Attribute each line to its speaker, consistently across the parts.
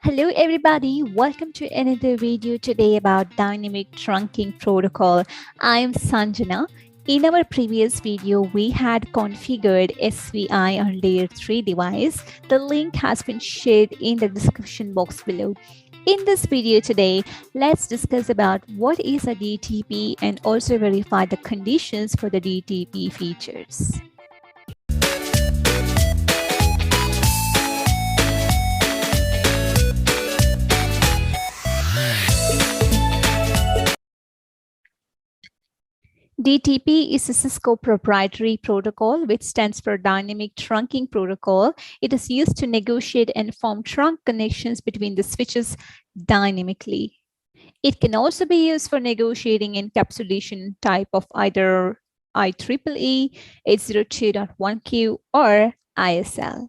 Speaker 1: Hello everybody, welcome to another video today about dynamic trunking protocol. I'm Sanjana. In our previous video, we had configured SVI on layer 3 device. The link has been shared in the description box below. In this video today, let's discuss about what is a DTP and also verify the conditions for the DTP features. DTP is a Cisco proprietary protocol, which stands for Dynamic Trunking Protocol. It is used to negotiate and form trunk connections between the switches dynamically. It can also be used for negotiating encapsulation type of either IEEE 802.1q or ISL.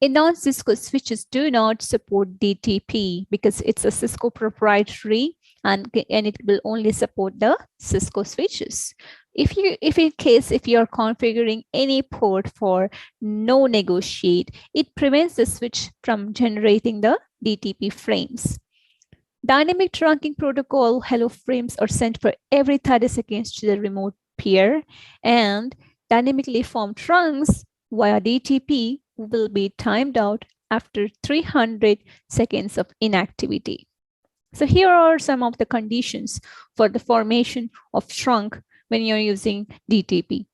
Speaker 1: A non-Cisco switches do not support DTP because it's a Cisco proprietary and it will only support the Cisco switches. If you are configuring any port for no negotiate, it prevents the switch from generating the DTP frames. Dynamic trunking protocol hello frames are sent for every 30 seconds to the remote peer, and dynamically formed trunks via DTP will be timed out after 300 seconds of inactivity. So here are some of the conditions for the formation of trunk when you're using DTP.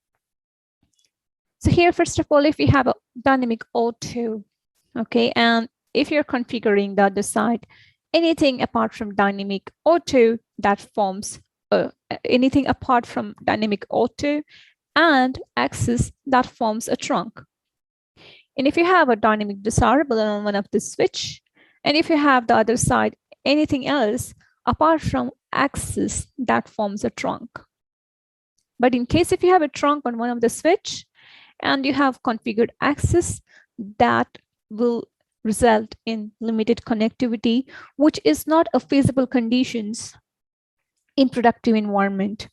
Speaker 1: So here, first of all, if you have a dynamic auto, okay, and if you're configuring the other side, anything apart from dynamic auto that forms anything apart from dynamic auto and access that forms a trunk. And if you have a dynamic desirable on one of the switch, and if you have the other side, anything else apart from access that forms a trunk. But in case if you have a trunk on one of the switch and you have configured access, that will result in limited connectivity, which is not a feasible conditions in productive environment,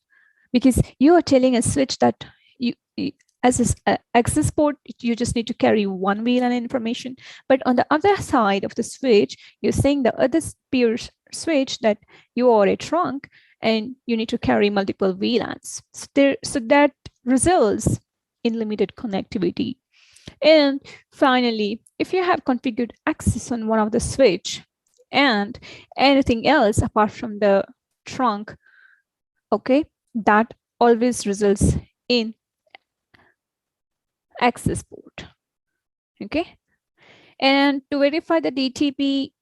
Speaker 1: because you are telling a switch that you as an access port, you just need to carry one VLAN information. But on the other side of the switch, you're saying the other peer switch that you are a trunk and you need to carry multiple VLANs. So that results in limited connectivity. And finally, if you have configured access on one of the switch and anything else apart from the trunk, okay, that always results in access port. Okay, and to verify the DTP,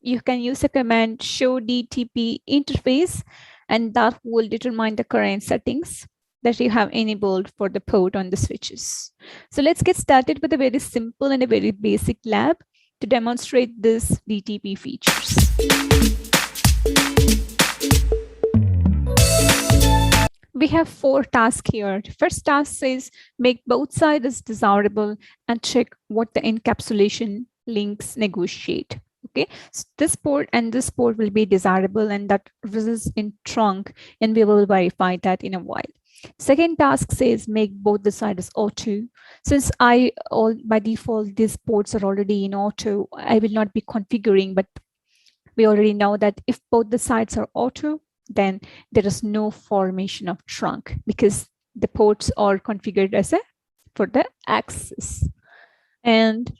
Speaker 1: you can use a command show DTP interface, and that will determine the current settings that you have enabled for the port on the switches. So let's get started with a very simple and a very basic lab to demonstrate this DTP features. We have 4 tasks here. The first task says make both sides desirable and check what the encapsulation links negotiate. Okay, so this port and this port will be desirable and that results in trunk, and we will verify that in a while. Second task says make both the sides auto. Since by default these ports are already in auto, I will not be configuring, but we already know that if both the sides are auto, then there is no formation of trunk because the ports are configured as for the access. And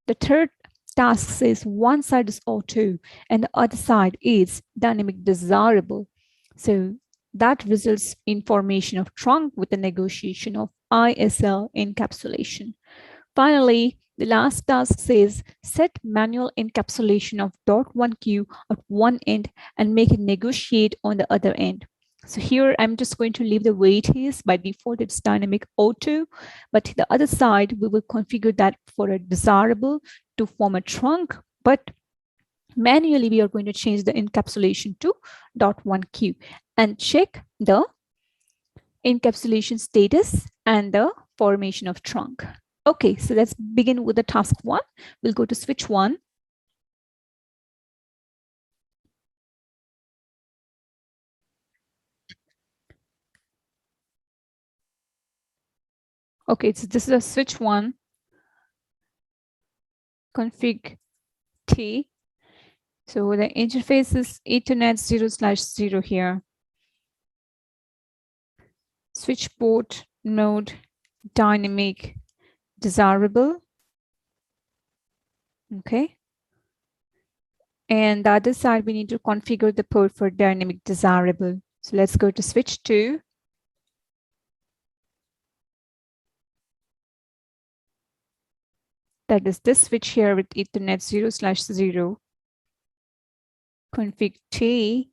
Speaker 1: the third task says one side is auto and the other side is dynamic desirable. So that results in formation of trunk with the negotiation of ISL encapsulation. Finally, the last task says set manual encapsulation of .1q at one end and make it negotiate on the other end. So here I'm just going to leave the way it is. By default, it's dynamic auto, but the other side, we will configure that for a desirable to form a trunk, but manually we are going to change the encapsulation to .1q and check the encapsulation status and the formation of trunk. Okay, so let's begin with the task 1. We'll go to switch 1. Okay, so this is a switch 1 config T, So the interface is Ethernet 0/0 here. Switch port mode dynamic desirable. Okay. And the other side, we need to configure the port for dynamic desirable. So let's go to switch 2. That is this switch here with Ethernet 0/0. Config T,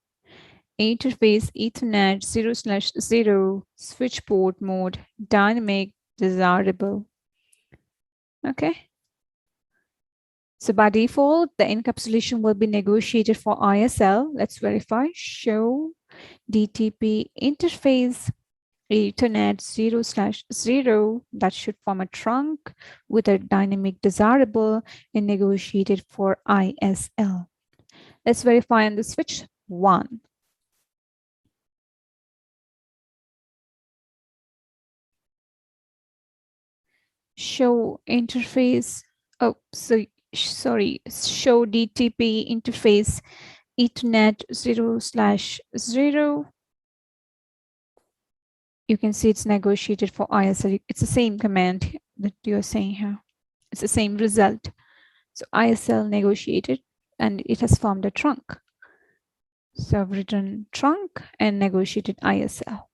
Speaker 1: interface Ethernet 0/0, switch port mode, dynamic desirable. Okay. So by default, the encapsulation will be negotiated for ISL. Let's verify. Show DTP interface Ethernet 0/0. That should form a trunk with a dynamic desirable and negotiated for ISL. Let's verify on the switch 1. Show interface. Oh, so sorry. Show DTP interface Ethernet 0/0. You can see it's negotiated for ISL. It's the same command that you're saying here. It's the same result. So ISL negotiated and it has formed a trunk. So I've written trunk and negotiated ISL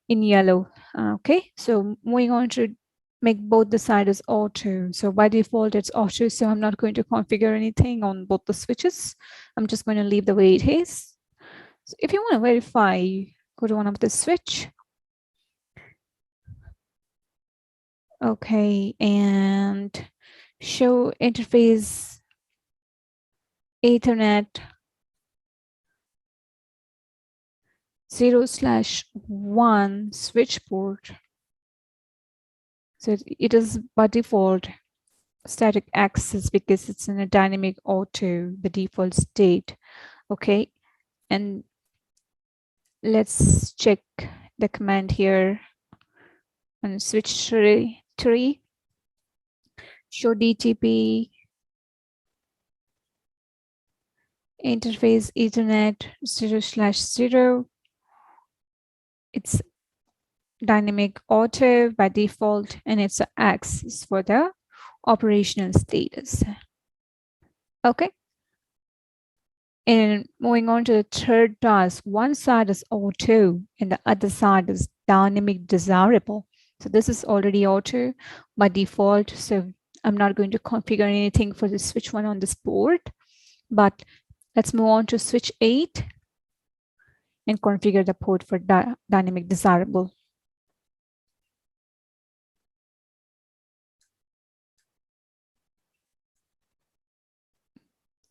Speaker 1: in yellow. Okay, so moving on to make both the sides as auto. So by default, it's auto. So I'm not going to configure anything on both the switches. I'm just going to leave the way it is. So if you want to verify, go to one of the switch. Okay, and show interface Ethernet 0/1 switch port. So it is by default static access because it's in a dynamic auto, the default state. Okay, and let's check the command here on switch 3. Show DTP interface Ethernet 0/0. It's dynamic auto by default, and it's an access for the operational status. Okay. And moving on to the third task, one side is auto and the other side is dynamic desirable. So this is already auto by default. So I'm not going to configure anything for the switch 1 on this board, but let's move on to switch 8 and configure the port for dynamic desirable.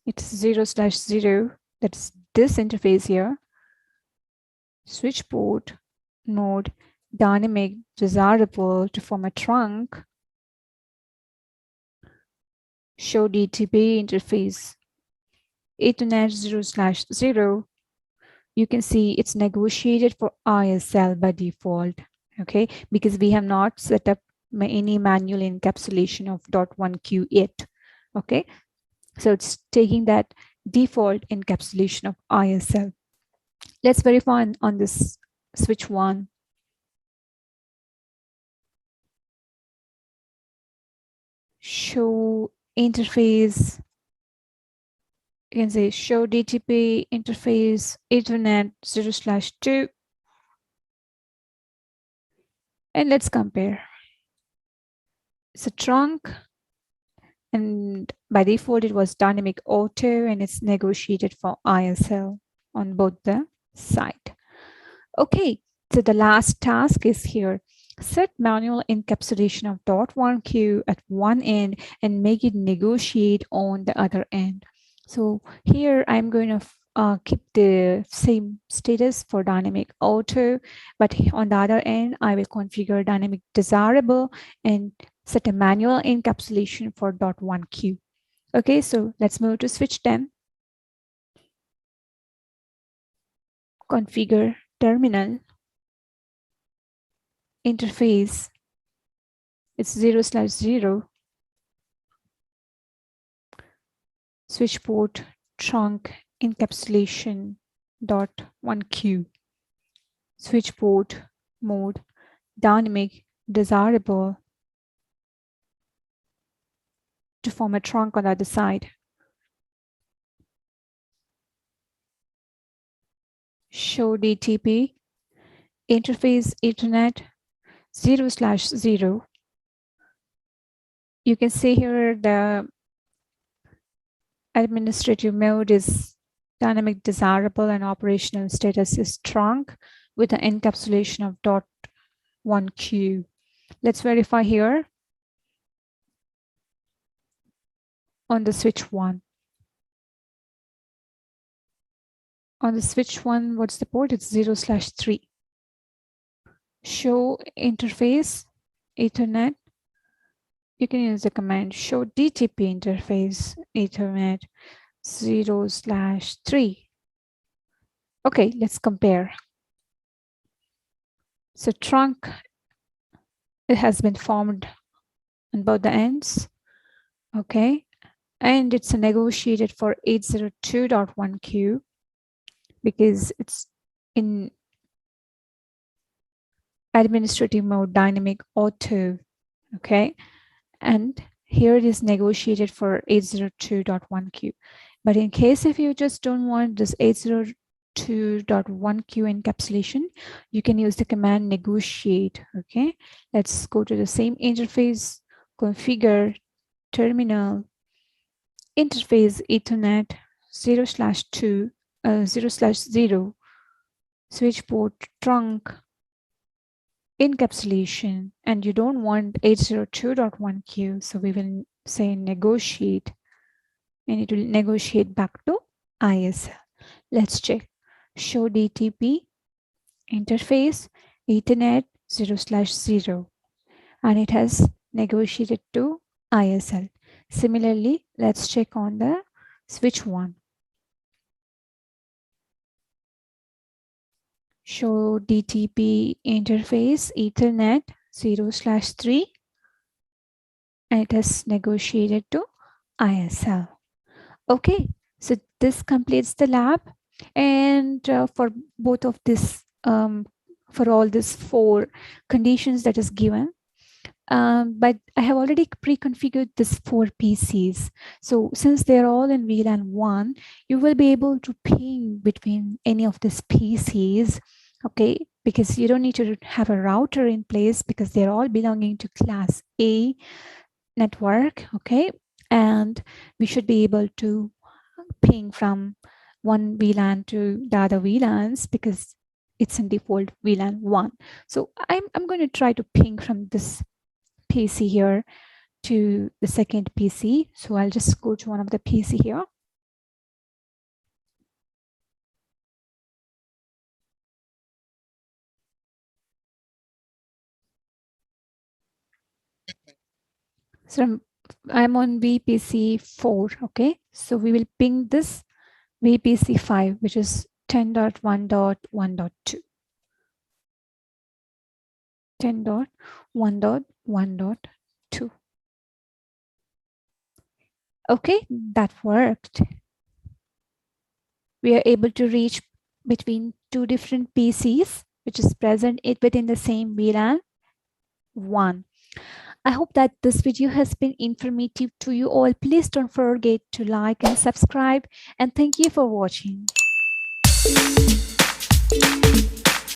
Speaker 1: It's 0/0. That's this interface here. Switch port mode dynamic desirable to form a trunk. Show DTP interface Ethernet 0/0. You can see it's negotiated for ISL by default. Okay, because we have not set up any manual encapsulation of .1Q yet. Okay, so it's taking that default encapsulation of ISL. Let's verify on this switch 1. Show interface. You can say show DTP interface Ethernet 0/2. And let's compare. It's a trunk. And by default, it was dynamic auto and it's negotiated for ISL on both the side. Okay, so the last task is here. Set manual encapsulation of .1Q at one end and make it negotiate on the other end. So here I'm going to keep the same status for dynamic auto, but on the other end, I will configure dynamic desirable and set a manual encapsulation for .1Q. Okay, so let's move to switch 10. Configure terminal. Interface. It's 0/0. Switch port trunk encapsulation dot 1Q, switch port mode, dynamic, desirable, to form a trunk on the other side. Show DTP, interface Ethernet 0/0. You can see here the administrative mode is dynamic desirable and operational status is trunk with an encapsulation of .1Q. Let's verify here on the switch 1. On the switch 1, what's the port? It's 0/3. Show interface Ethernet. You can use the command show DTP interface Ethernet 0/3. Okay, let's compare. So trunk, it has been formed on both the ends. Okay, and it's negotiated for 802.1Q because it's in administrative mode, dynamic auto. Okay, and here it is negotiated for 802.1Q. But in case if you just don't want this 802.1Q encapsulation, you can use the command negotiate. Okay, let's go to the same interface, configure terminal, interface Ethernet 0/0, switch port trunk encapsulation, and you don't want 802.1Q, so we will say negotiate, and it will negotiate back to ISL. Let's check. Show DTP interface Ethernet 0/0, and it has negotiated to ISL. Similarly, let's check on the switch 1. Show DTP interface Ethernet 0/3, and it has negotiated to ISL. Okay, so this completes the lab, and for both of this, for all these 4 conditions that is given, but I have already pre-configured this 4 PCs. So since they're all in VLAN 1, you will be able to ping between any of these PCs, okay? Because you don't need to have a router in place because they're all belonging to class A network, okay? And we should be able to ping from one VLAN to the other VLANs because it's in default VLAN 1. So I'm going to try to ping from this PC here to the second PC. So I'll just go to one of the PC here. So I'm on VPC 4, okay? So we will ping this VPC 5, which is 10.1.1.2. 10.1.1.2. Okay, that worked. We are able to reach between 2 different PCs, which is present within the same VLAN 1. I hope that this video has been informative to you all. Please don't forget to like and subscribe, and thank you for watching.